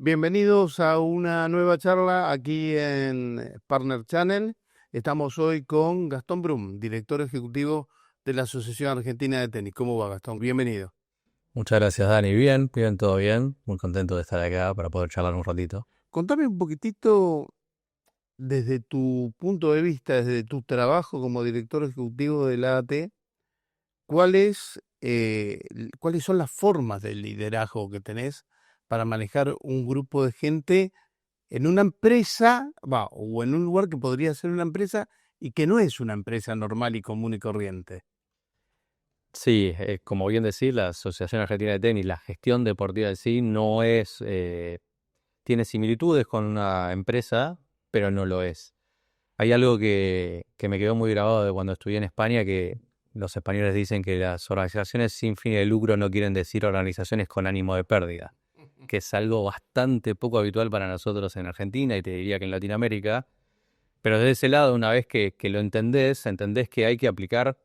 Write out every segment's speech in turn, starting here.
Bienvenidos a una nueva charla aquí en Partner Channel. Estamos hoy con Gastón Brum, director ejecutivo de la Asociación Argentina de Tenis. ¿Cómo va, Gastón? Bienvenido. Muchas gracias, Dani. Bien, bien, todo bien. Muy contento de estar acá para poder charlar un ratito. Contame un poquitito desde tu punto de vista, desde tu trabajo como director ejecutivo de la AT, ¿cuáles son las formas de liderazgo que tenés para manejar un grupo de gente en una empresa, o en un lugar que podría ser una empresa y que no es una empresa normal y común y corriente? Sí, como bien decís, la Asociación Argentina de Tenis, la gestión deportiva en sí no es, tiene similitudes con una empresa, pero no lo es. Hay algo que me quedó muy grabado de cuando estudié en España, que los españoles dicen que las organizaciones sin fin de lucro no quieren decir organizaciones con ánimo de pérdida, que es algo bastante poco habitual para nosotros en Argentina y te diría que en Latinoamérica. Pero desde ese lado, una vez que lo entendés que hay que aplicar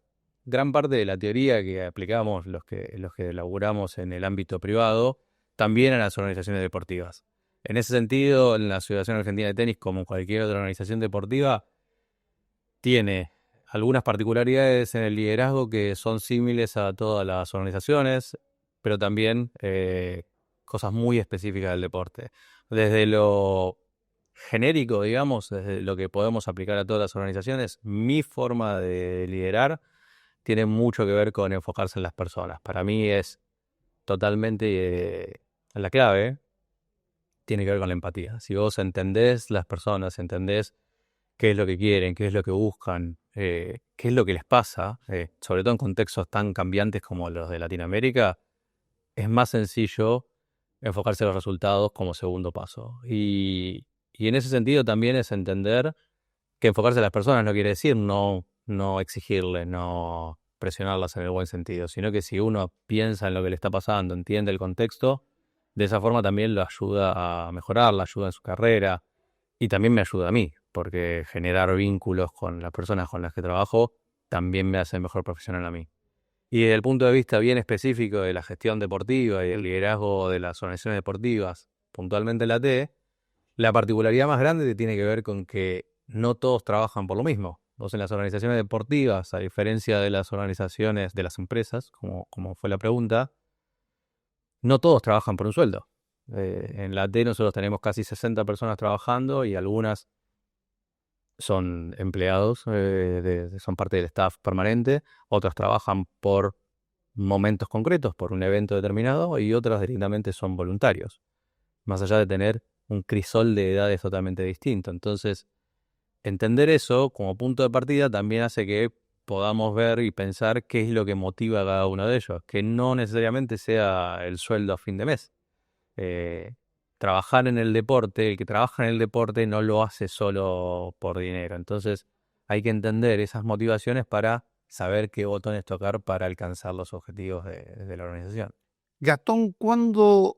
gran parte de la teoría que aplicamos los que laburamos en el ámbito privado, también a las organizaciones deportivas. En ese sentido, la Asociación Argentina de Tenis, como cualquier otra organización deportiva, tiene algunas particularidades en el liderazgo que son similares a todas las organizaciones, pero también cosas muy específicas del deporte. Desde lo genérico, digamos, desde lo que podemos aplicar a todas las organizaciones, mi forma de liderar tiene mucho que ver con enfocarse en las personas. Para mí es totalmente la clave, tiene que ver con la empatía. Si vos entendés las personas, entendés qué es lo que quieren, qué es lo que buscan, qué es lo que les pasa, sobre todo en contextos tan cambiantes como los de Latinoamérica, es más sencillo enfocarse en los resultados como segundo paso. Y en ese sentido también es entender que enfocarse en las personas no quiere decir no exigirles, no presionarlas en el buen sentido, sino que si uno piensa en lo que le está pasando, entiende el contexto, de esa forma también lo ayuda a mejorar, la ayuda en su carrera y también me ayuda a mí, porque generar vínculos con las personas con las que trabajo también me hace mejor profesional a mí. Y desde el punto de vista bien específico de la gestión deportiva y el liderazgo de las organizaciones deportivas, puntualmente la T, la particularidad más grande tiene que ver con que no todos trabajan por lo mismo. Vos en las organizaciones deportivas, a diferencia de las organizaciones de las empresas, como fue la pregunta, no todos trabajan por un sueldo. En la T nosotros tenemos casi 60 personas trabajando y algunas son empleados, son parte del staff permanente, otras trabajan por momentos concretos, por un evento determinado, y otras directamente son voluntarios, más allá de tener un crisol de edades totalmente distinto. Entonces, entender eso como punto de partida también hace que podamos ver y pensar qué es lo que motiva a cada uno de ellos, que no necesariamente sea el sueldo a fin de mes. Eh, Trabajar en el deporte, el que trabaja en el deporte no lo hace solo por dinero. Entonces hay que entender esas motivaciones para saber qué botones tocar para alcanzar los objetivos de la organización. Gastón, ¿cuándo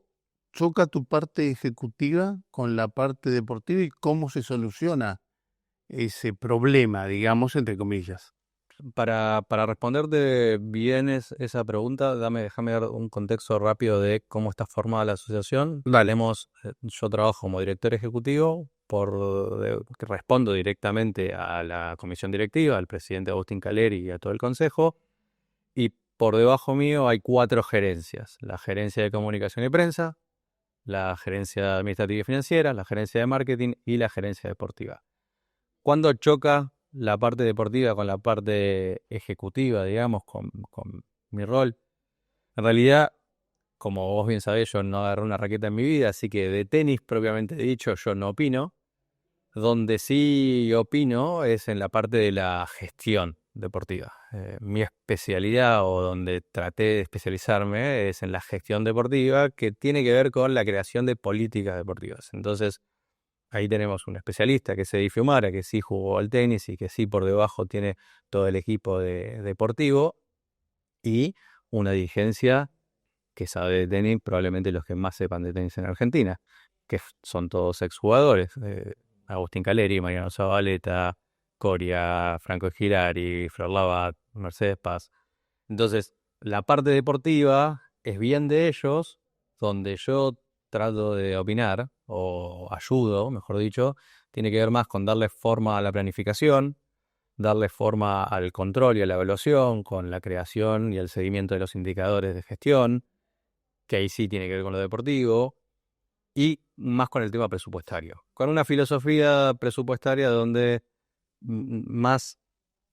choca tu parte ejecutiva con la parte deportiva y cómo se soluciona ese problema, digamos, entre comillas? Para responderte bien esa pregunta, déjame dar un contexto rápido de cómo está formada la asociación. Dale. Yo trabajo como director ejecutivo, que respondo directamente a la comisión directiva, al presidente Agustín Caleri y a todo el consejo. Y por debajo mío hay 4 gerencias: la gerencia de comunicación y prensa, la gerencia administrativa y financiera, la gerencia de marketing y la gerencia deportiva. ¿Cuándo choca la parte deportiva con la parte ejecutiva, digamos, con mi rol? En realidad, como vos bien sabés, yo no agarré una raqueta en mi vida, así que de tenis propiamente dicho yo no opino. Donde sí opino es en la parte de la gestión deportiva. Mi especialidad, o donde traté de especializarme, es en la gestión deportiva, que tiene que ver con la creación de políticas deportivas. Entonces, ahí tenemos un especialista, que es Edi Fiumara, que sí jugó al tenis y que sí por debajo tiene todo el equipo deportivo, y una dirigencia que sabe de tenis, probablemente los que más sepan de tenis en Argentina, que son todos exjugadores. Agustín Caleri, Mariano Zabaleta, Coria, Franco Girari, Flor Labat, Mercedes Paz. Entonces, la parte deportiva es bien de ellos, donde yo trato de opinar, o ayudo, mejor dicho, tiene que ver más con darle forma a la planificación, darle forma al control y a la evaluación, con la creación y el seguimiento de los indicadores de gestión, que ahí sí tiene que ver con lo deportivo, y más con el tema presupuestario. Con una filosofía presupuestaria donde más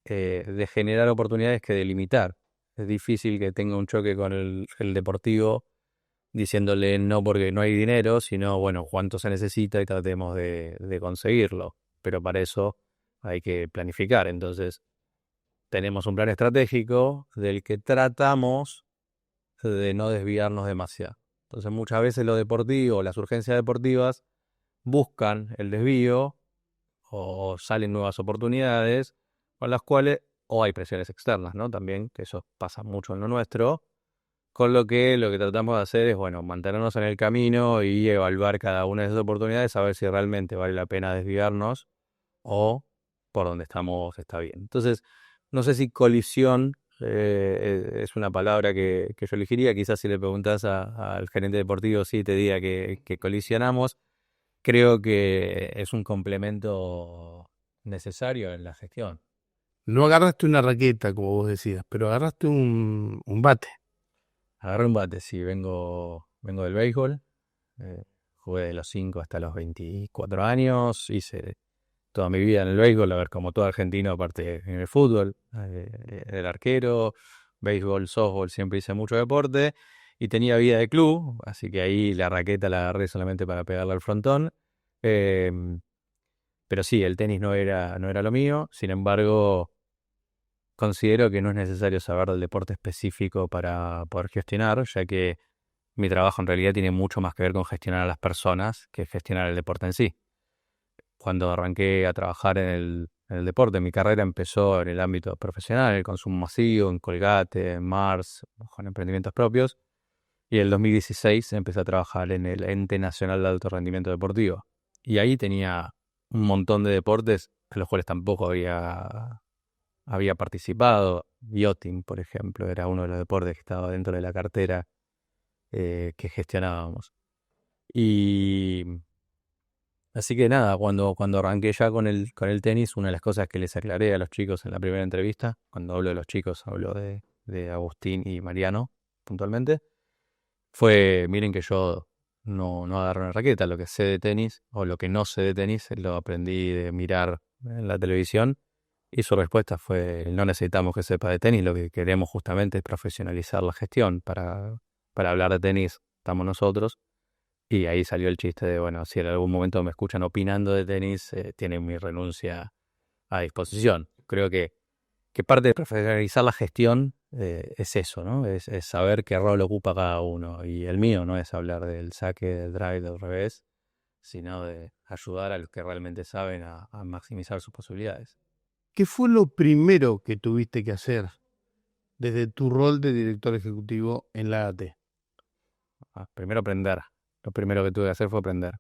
de generar oportunidades que de limitar. Es difícil que tenga un choque con el deportivo diciéndole no porque no hay dinero, sino, bueno, cuánto se necesita y tratemos de conseguirlo. Pero para eso hay que planificar. Entonces, tenemos un plan estratégico del que tratamos de no desviarnos demasiado. Entonces, muchas veces lo deportivo, las urgencias deportivas, buscan el desvío o salen nuevas oportunidades con las cuales, o hay presiones externas, ¿no? También, que eso pasa mucho en lo nuestro, con lo que tratamos de hacer es, bueno, mantenernos en el camino y evaluar cada una de esas oportunidades, a ver si realmente vale la pena desviarnos o por donde estamos está bien. Entonces, no sé si colisión es una palabra que yo elegiría. Quizás si le preguntas al gerente deportivo, sí te diga que colisionamos. Creo que es un complemento necesario en la gestión. No agarraste una raqueta, como vos decías, pero agarraste un bate. Agarré un bate, sí, vengo del béisbol. Jugué de los 5 hasta los 24 años. Hice toda mi vida en el béisbol, a ver, como todo argentino, aparte en el fútbol, el arquero, béisbol, softball, siempre hice mucho deporte. Y tenía vida de club, así que ahí la raqueta la agarré solamente para pegarle al frontón. Em, pero sí, el tenis no era lo mío. Sin embargo, considero que no es necesario saber del deporte específico para poder gestionar, ya que mi trabajo en realidad tiene mucho más que ver con gestionar a las personas que gestionar el deporte en sí. Cuando arranqué a trabajar en el deporte, mi carrera empezó en el ámbito profesional, en el consumo masivo, en Colgate, en Mars, con emprendimientos propios. Y en el 2016 empecé a trabajar en el Ente Nacional de Alto Rendimiento Deportivo. Y ahí tenía un montón de deportes en los cuales tampoco había participado. Yachting, por ejemplo, era uno de los deportes que estaba dentro de la cartera que gestionábamos. Y así que nada, cuando arranqué ya con el tenis, una de las cosas que les aclaré a los chicos en la primera entrevista, cuando hablo de los chicos, hablo de Agustín y Mariano puntualmente, fue, miren que yo no agarro una raqueta, lo que sé de tenis o lo que no sé de tenis lo aprendí de mirar en la televisión. Y su respuesta fue, no necesitamos que sepa de tenis, lo que queremos justamente es profesionalizar la gestión. Para hablar de tenis estamos nosotros. Y ahí salió el chiste de, bueno, si en algún momento me escuchan opinando de tenis, tienen mi renuncia a disposición. Creo que parte de profesionalizar la gestión es eso, ¿no? Es saber qué rol ocupa cada uno. Y el mío no es hablar del saque, del drive, del revés, sino de ayudar a los que realmente saben a maximizar sus posibilidades. ¿Qué fue lo primero que tuviste que hacer desde tu rol de director ejecutivo en la AT? Primero aprender. Lo primero que tuve que hacer fue aprender.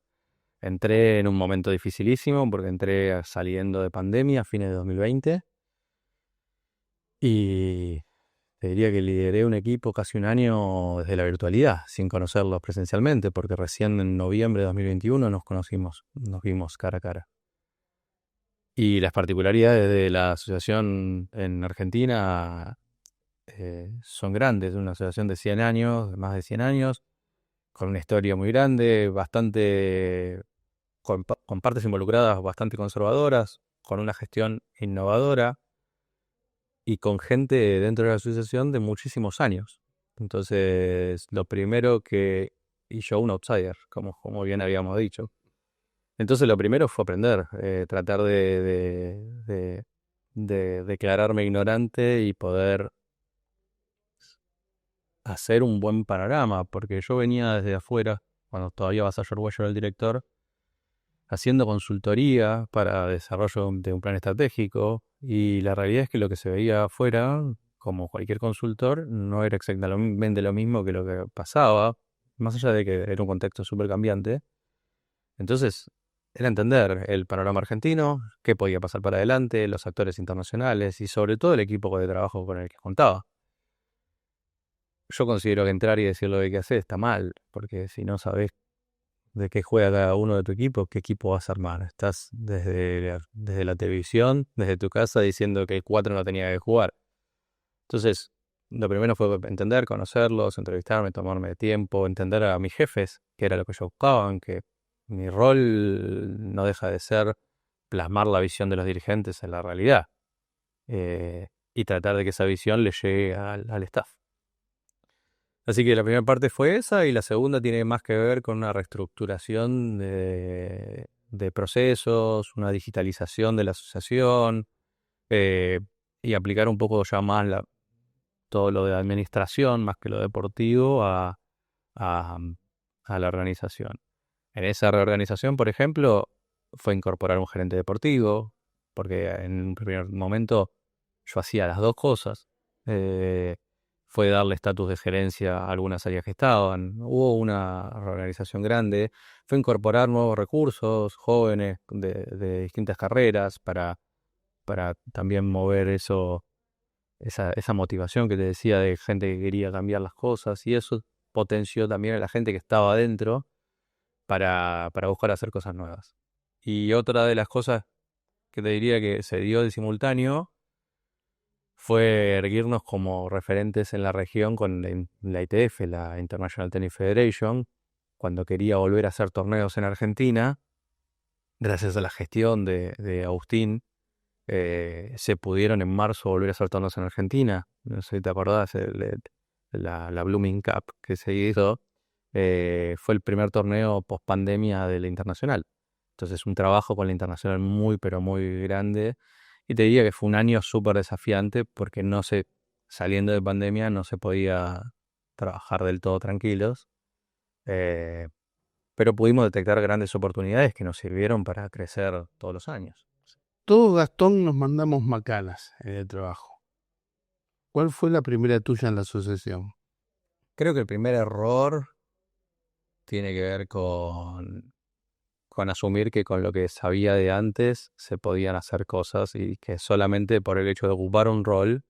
Entré en un momento dificilísimo porque entré saliendo de pandemia a fines de 2020 y te diría que lideré un equipo casi un año desde la virtualidad, sin conocerlos presencialmente, porque recién en noviembre de 2021 nos conocimos, nos vimos cara a cara. Y las particularidades de la asociación en Argentina son grandes. Es una asociación de 100 años, de más de 100 años, con una historia muy grande, bastante, con partes involucradas bastante conservadoras, con una gestión innovadora y con gente dentro de la asociación de muchísimos años. Entonces, lo primero y yo un outsider, como bien habíamos dicho. Entonces, lo primero fue aprender, tratar de declararme ignorante y poder hacer un buen panorama, porque yo venía desde afuera, cuando todavía Vasallo Arguello era el director, haciendo consultoría para desarrollo de un plan estratégico, y la realidad es que lo que se veía afuera, como cualquier consultor, no era exactamente lo mismo que lo que pasaba, más allá de que era un contexto súper cambiante. Entonces, era entender el panorama argentino, qué podía pasar para adelante, los actores internacionales y sobre todo el equipo de trabajo con el que contaba. Yo considero que entrar y decir lo que hay que hacer está mal, porque si no sabes de qué juega cada uno de tu equipo, qué equipo vas a armar. Estás desde la televisión, desde tu casa, diciendo que el 4 no tenía que jugar. Entonces, lo primero fue entender, conocerlos, entrevistarme, tomarme tiempo, entender a mis jefes, que era lo que ellos buscaban, que mi rol no deja de ser plasmar la visión de los dirigentes en la realidad, y tratar de que esa visión le llegue al staff. Así que la primera parte fue esa y la segunda tiene más que ver con una reestructuración de procesos, una digitalización de la asociación, eh, y aplicar un poco ya más todo lo de administración, más que lo deportivo, a, a la organización. En esa reorganización, por ejemplo, fue incorporar un gerente deportivo, porque en un primer momento yo hacía las dos cosas. Fue darle estatus de gerencia a algunas áreas que estaban. Hubo una reorganización grande. Fue incorporar nuevos recursos, jóvenes de distintas carreras, para también mover esa motivación que te decía de gente que quería cambiar las cosas. Y eso potenció también a la gente que estaba adentro para buscar hacer cosas nuevas. Y otra de las cosas que te diría que se dio de simultáneo fue erguirnos como referentes en la región con la ITF, la International Tennis Federation, cuando quería volver a hacer torneos en Argentina. Gracias a la gestión de Agustín, se pudieron en marzo volver a hacer torneos en Argentina. No sé si te acordás, la Blooming Cup que se hizo, fue el primer torneo post pandemia de la Internacional. Entonces, un trabajo con la Internacional muy, pero muy grande. Y te diría que fue un año súper desafiante porque saliendo de pandemia no se podía trabajar del todo tranquilos. eh, pero pudimos detectar grandes oportunidades que nos sirvieron para crecer todos los años. Todos, Gastón, nos mandamos macanas en el trabajo. ¿Cuál fue la primera tuya en la asociación? Creo que el primer error tiene que ver con asumir que con lo que sabía de antes se podían hacer cosas y que solamente por el hecho de ocupar un rol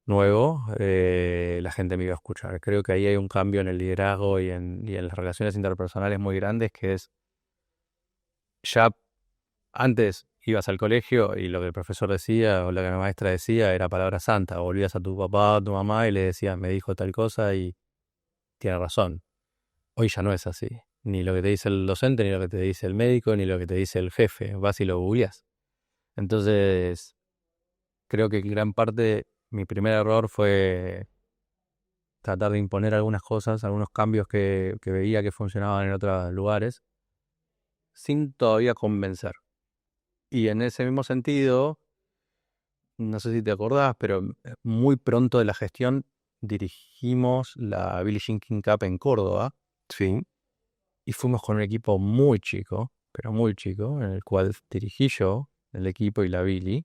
nuevo, la gente me iba a escuchar. Creo que ahí hay un cambio en el liderazgo y en las relaciones interpersonales muy grandes, que es ya antes ibas al colegio y lo que el profesor decía o lo que la maestra decía era palabra santa. Volvías a tu papá o tu mamá y le decías, me dijo tal cosa y tiene razón. Hoy ya no es así. Ni lo que te dice el docente, ni lo que te dice el médico, ni lo que te dice el jefe. Vas y lo googleás. Entonces, creo que en gran parte mi primer error fue tratar de imponer algunas cosas, algunos cambios que veía que funcionaban en otros lugares, sin todavía convencer. Y en ese mismo sentido, no sé si te acordás, pero muy pronto de la gestión dirigimos la Billie Jean King Cup en Córdoba. Sí. Y fuimos con un equipo muy chico, pero muy chico, en el cual dirigí yo, el equipo y la Billy.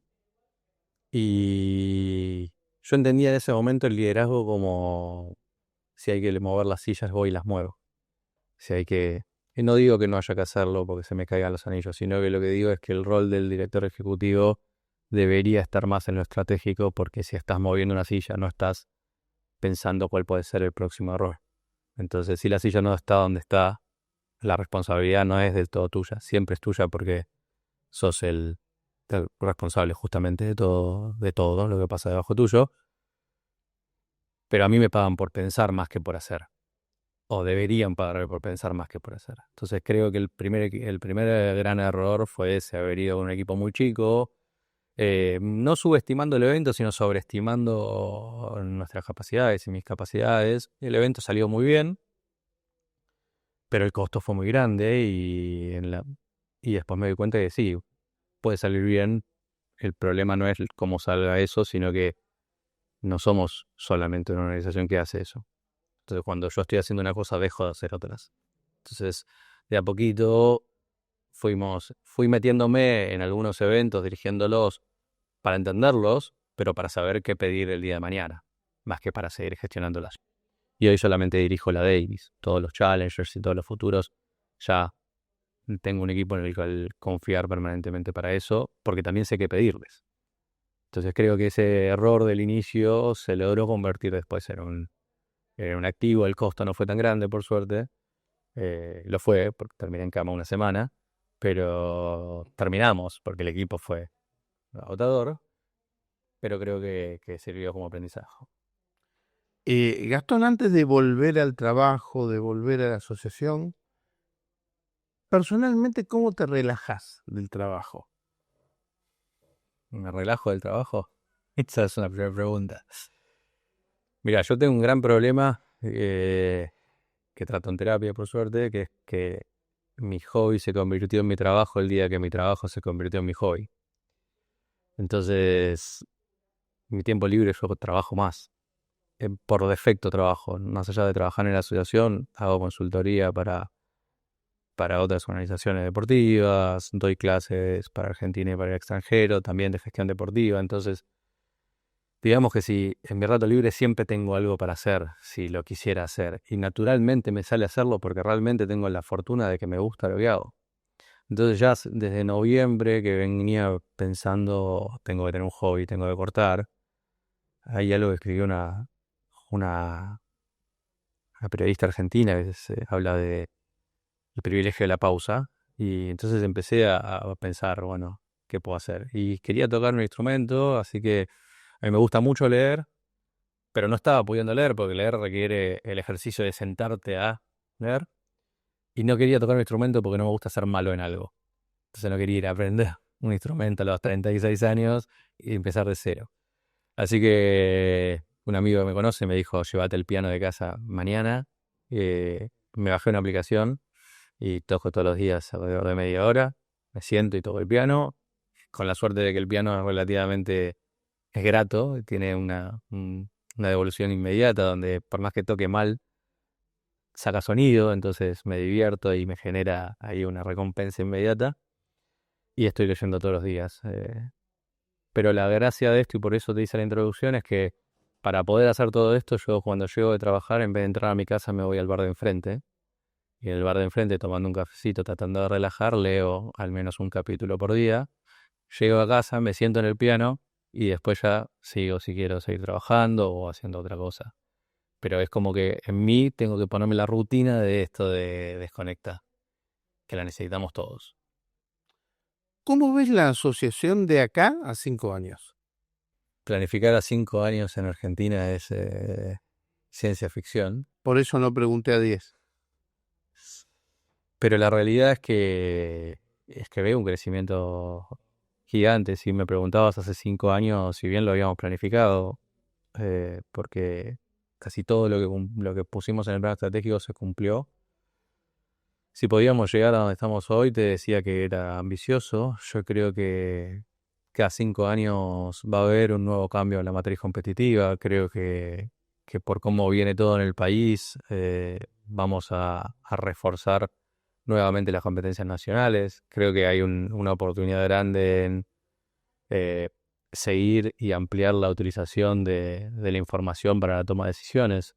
Y yo entendía en ese momento el liderazgo como si hay que mover las sillas, voy y las muevo. Si hay que... Y no digo que no haya que hacerlo porque se me caigan los anillos, sino que lo que digo es que el rol del director ejecutivo debería estar más en lo estratégico, porque si estás moviendo una silla no estás pensando cuál puede ser el próximo error. Entonces, si la silla no está donde está, la responsabilidad no es del todo tuya, siempre es tuya porque sos el responsable justamente de todo lo que pasa debajo tuyo. Pero a mí me pagan por pensar más que por hacer. O deberían pagarme por pensar más que por hacer. Entonces creo que el primer gran error fue ese, haber ido con un equipo muy chico, no subestimando el evento, sino sobreestimando nuestras capacidades y mis capacidades. El evento salió muy bien, pero el costo fue muy grande y después me di cuenta que sí, puede salir bien. El problema no es cómo salga eso, sino que no somos solamente una organización que hace eso. Entonces, cuando yo estoy haciendo una cosa, dejo de hacer otras. Entonces, de a poquito fui metiéndome en algunos eventos, dirigiéndolos para entenderlos, pero para saber qué pedir el día de mañana, más que para seguir gestionándolas. Y hoy solamente dirijo la Davis. Todos los challengers y todos los futuros ya tengo un equipo en el cual confiar permanentemente para eso, porque también sé qué pedirles. Entonces creo que ese error del inicio se logró convertir después en un activo. El costo no fue tan grande, por suerte, Lo fue, porque terminé en cama una semana, pero terminamos porque el equipo fue agotador, pero creo que sirvió como aprendizaje. Gastón, antes de volver al trabajo, de volver a la asociación, personalmente, ¿cómo te relajas del trabajo? ¿Me relajo del trabajo? Esa es una primera pregunta. Mira, yo tengo un gran problema que trato en terapia, por suerte, que es que mi hobby se convirtió en mi trabajo el día que mi trabajo se convirtió en mi hobby. Entonces, mi tiempo libre yo trabajo más. Por defecto trabajo. Más allá de trabajar en la asociación, hago consultoría para otras organizaciones deportivas, doy clases para Argentina y para el extranjero, también de gestión deportiva. Entonces, digamos que si en mi rato libre siempre tengo algo para hacer, si lo quisiera hacer. Y naturalmente me sale hacerlo porque realmente tengo la fortuna de que me gusta lo que hago. Entonces ya desde noviembre que venía pensando, tengo que tener un hobby, tengo que cortar. Hay algo que escribió una, una periodista argentina que habla de el privilegio de la pausa. Y entonces empecé a pensar, bueno, ¿qué puedo hacer? Y quería tocar un instrumento, así que a mí me gusta mucho leer, pero no estaba pudiendo leer porque leer requiere el ejercicio de sentarte a leer. Y no quería tocar un instrumento porque no me gusta ser malo en algo. Entonces no quería ir a aprender un instrumento a los 36 años y empezar de cero. Así que un amigo que me conoce me dijo, llévate el piano de casa mañana. Me bajé una aplicación y toco todos los días alrededor de media hora. Me siento y toco el piano, con la suerte de que el piano relativamente es grato, tiene una devolución inmediata donde por más que toque mal, saca sonido, entonces me divierto y me genera ahí una recompensa inmediata. Y estoy leyendo todos los días. Pero la gracia de esto, y por eso te hice la introducción, es que para poder hacer todo esto, yo cuando llego de trabajar, en vez de entrar a mi casa, me voy al bar de enfrente. Y en el bar de enfrente, tomando un cafecito, tratando de relajar, leo al menos un capítulo por día. Llego a casa, me siento en el piano y después ya sigo si quiero seguir trabajando o haciendo otra cosa. Pero es como que en mí tengo que ponerme la rutina de esto de desconectar, que la necesitamos todos. ¿Cómo ves la asociación de acá a 5 años? Planificar a 5 años en Argentina es ciencia ficción, Por eso no pregunté a 10. pero la realidad es que veo un crecimiento gigante. Si me preguntabas hace 5 años, si bien lo habíamos planificado, porque casi todo lo que pusimos en el plan estratégico se cumplió. Si podíamos llegar a donde estamos hoy, te decía que era ambicioso. Yo creo que cada 5 años va a haber un nuevo cambio en la matriz competitiva. Creo que por cómo viene todo en el país, vamos a reforzar nuevamente las competencias nacionales. Creo que hay una oportunidad grande en eh, seguir y ampliar la utilización de la información para la toma de decisiones.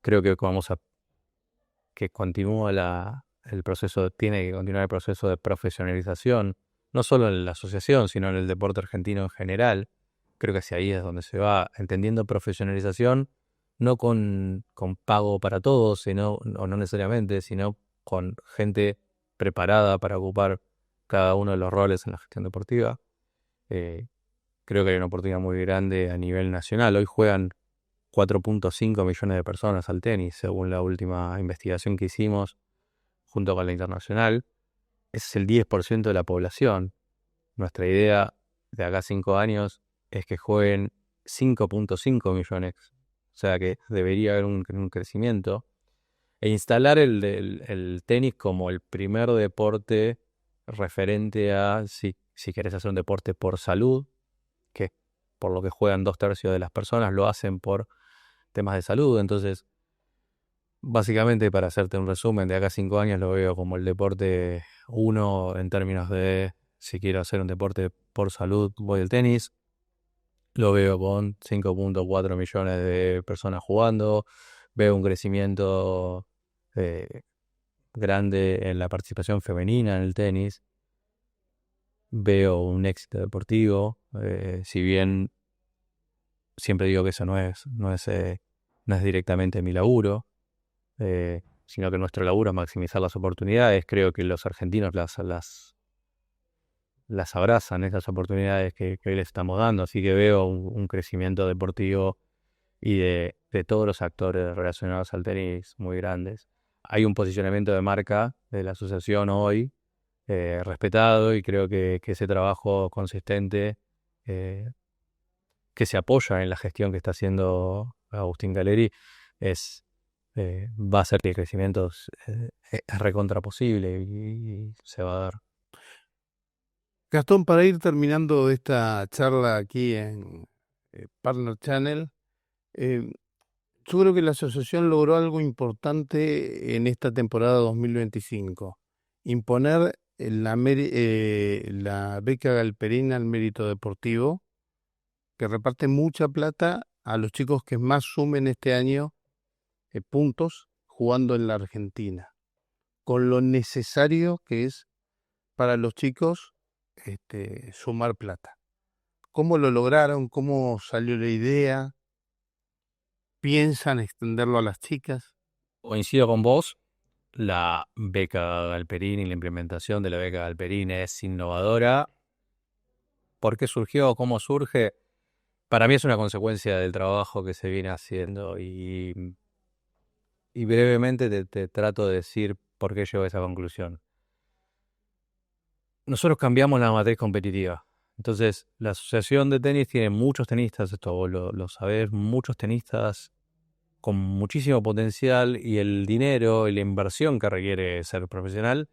Creo que continúa el proceso, tiene que continuar el proceso de profesionalización, no solo en la asociación, sino en el deporte argentino en general. Creo que hacia ahí es donde se va entendiendo profesionalización, no con pago para todos, o no necesariamente, sino con gente preparada para ocupar cada uno de los roles en la gestión deportiva. Eh, Creo que hay una oportunidad muy grande a nivel nacional. Hoy juegan 4.5 millones de personas al tenis, según la última investigación que hicimos junto con la internacional. Ese es el 10% de la población. Nuestra idea de acá a 5 años es que jueguen 5.5 millones. O sea que debería haber un crecimiento. E instalar el tenis como el primer deporte referente a si querés hacer un deporte por salud, que por lo que juegan 2/3 de las personas lo hacen por temas de salud. Entonces, básicamente, para hacerte un resumen, de acá a 5 años lo veo como el deporte uno en términos de si quiero hacer un deporte por salud, voy al tenis. Lo veo con 5.4 millones de personas jugando. Veo un crecimiento eh, grande en la participación femenina en el tenis. Veo un éxito deportivo. Si bien siempre digo que eso no es directamente mi laburo. sino que nuestro laburo es maximizar las oportunidades. Creo que los argentinos las abrazan, esas oportunidades que hoy les estamos dando, así que veo un crecimiento deportivo y de todos los actores relacionados al tenis muy grandes. Hay un posicionamiento de marca de la asociación hoy respetado, y creo que ese trabajo consistente eh, que se apoya en la gestión que está haciendo Agustín Galeri va a hacer que el crecimiento es recontra posible y se va a dar. Gastón, para ir terminando esta charla aquí en Partner Channel, eh, yo creo que la asociación logró algo importante en esta temporada 2025: imponer la beca Galperina al mérito deportivo, que reparte mucha plata a los chicos que más sumen este año puntos jugando en la Argentina, con lo necesario que es para los chicos sumar plata. ¿Cómo lo lograron? ¿Cómo salió la idea? ¿Piensan extenderlo a las chicas? Coincido con vos, la beca Galperini, la implementación de la beca Galperini es innovadora. ¿Por qué surgió? ¿Cómo surge? Para mí es una consecuencia del trabajo que se viene haciendo, y brevemente te trato de decir por qué llego a esa conclusión. Nosotros cambiamos la matriz competitiva. Entonces, la asociación de tenis tiene muchos tenistas, esto vos lo sabés, muchos tenistas con muchísimo potencial, y el dinero y la inversión que requiere ser profesional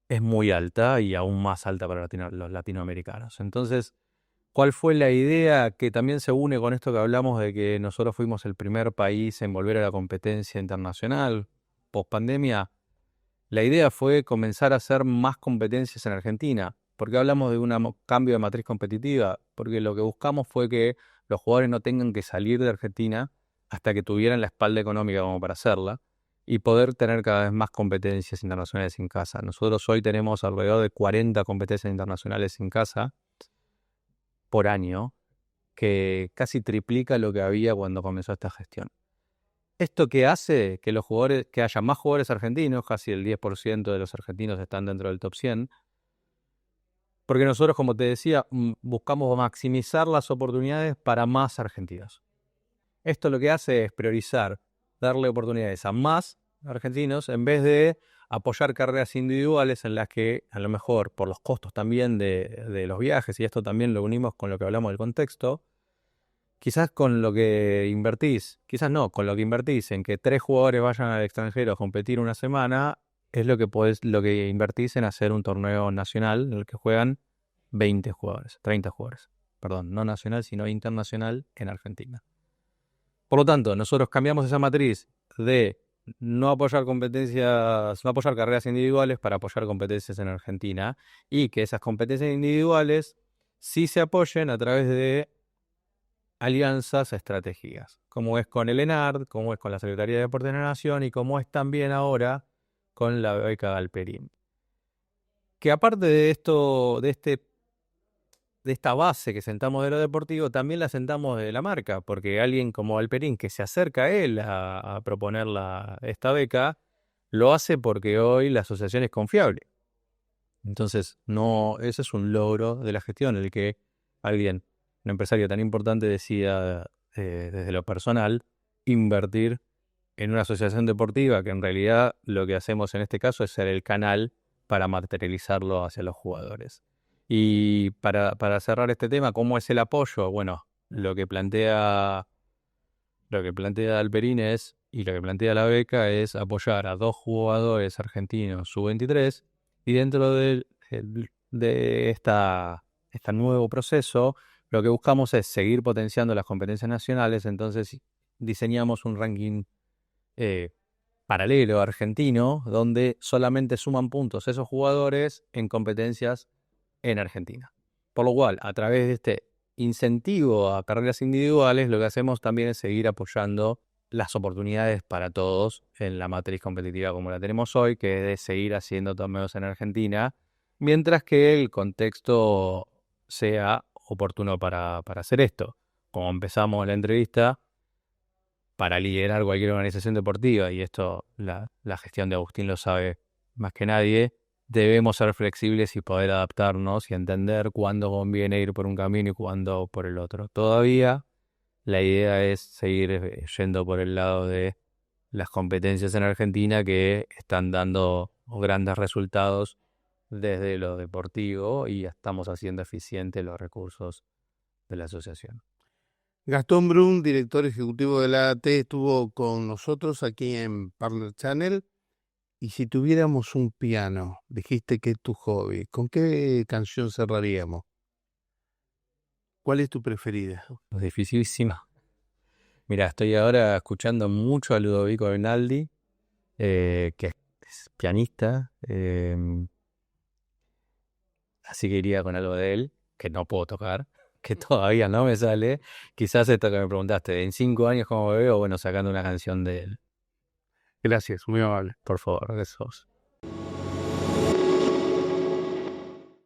es muy alta, y aún más alta para los latinoamericanos. Entonces, ¿cuál fue la idea que también se une con esto que hablamos de que nosotros fuimos el primer país en volver a la competencia internacional post pandemia? La idea fue comenzar a hacer más competencias en Argentina. ¿Por qué hablamos de un cambio de matriz competitiva? Porque lo que buscamos fue que los jugadores no tengan que salir de Argentina hasta que tuvieran la espalda económica como para hacerla, y poder tener cada vez más competencias internacionales en casa. Nosotros hoy tenemos alrededor de 40 competencias internacionales en casa por año, que casi triplica lo que había cuando comenzó esta gestión. Esto que hace que que haya más jugadores argentinos, casi el 10% de los argentinos están dentro del top 100, porque nosotros, como te decía, buscamos maximizar las oportunidades para más argentinos. Esto lo que hace es priorizar, darle oportunidades a más argentinos, en vez de apoyar carreras individuales en las que, a lo mejor, por los costos también de los viajes, y esto también lo unimos con lo que hablamos del contexto, quizás con lo que invertís, quizás no, con lo que invertís en que 3 jugadores vayan al extranjero a competir una semana, es lo que invertís en hacer un torneo nacional en el que juegan 20 jugadores, 30 jugadores. Perdón, no nacional, sino internacional en Argentina. Por lo tanto, nosotros cambiamos esa matriz de no apoyar competencias, no apoyar carreras individuales para apoyar competencias en Argentina, y que esas competencias individuales sí se apoyen a través de alianzas estratégicas, como es con el ENARD, como es con la Secretaría de Deportes de la Nación, y como es también ahora con la beca Galperín. Que aparte de esto, de esta base que sentamos de lo deportivo, también la sentamos de la marca, porque alguien como Galperín, que se acerca a él a proponer esta beca, lo hace porque hoy la asociación es confiable. Entonces, no, ese es un logro de la gestión, el que alguien, un empresario tan importante, decida desde lo personal invertir en una asociación deportiva, que en realidad lo que hacemos en este caso es ser el canal para materializarlo hacia los jugadores. Y para cerrar este tema, ¿cómo es el apoyo? Bueno, lo que plantea Alperín y lo que plantea la beca es apoyar a 2 jugadores argentinos sub-23, y dentro de este nuevo proceso, lo que buscamos es seguir potenciando las competencias nacionales. Entonces diseñamos un ranking paralelo argentino, donde solamente suman puntos esos jugadores en competencias en Argentina. Por lo cual, a través de este incentivo a carreras individuales, lo que hacemos también es seguir apoyando las oportunidades para todos en la matriz competitiva como la tenemos hoy, que es de seguir haciendo torneos en Argentina, mientras que el contexto sea oportuno para hacer esto. Como empezamos la entrevista, para liderar cualquier organización deportiva, y esto la gestión de Agustín lo sabe más que nadie, debemos ser flexibles y poder adaptarnos y entender cuándo conviene ir por un camino y cuándo por el otro. Todavía la idea es seguir yendo por el lado de las competencias en Argentina que están dando grandes resultados desde lo deportivo y estamos haciendo eficientes los recursos de la asociación. Gastón Brun, director ejecutivo de la AT, estuvo con nosotros aquí en Partner Channel. Y si tuviéramos un piano, dijiste que es tu hobby, ¿con qué canción cerraríamos? ¿Cuál es tu preferida? Es dificilísimo. Mira, estoy ahora escuchando mucho a Ludovico Einaudi, que es pianista, así que iría con algo de él, que no puedo tocar, que todavía no me sale. Quizás esto que me preguntaste, en 5 años cómo me veo, bueno, sacando una canción de él. Gracias, muy amable. Por favor, besos.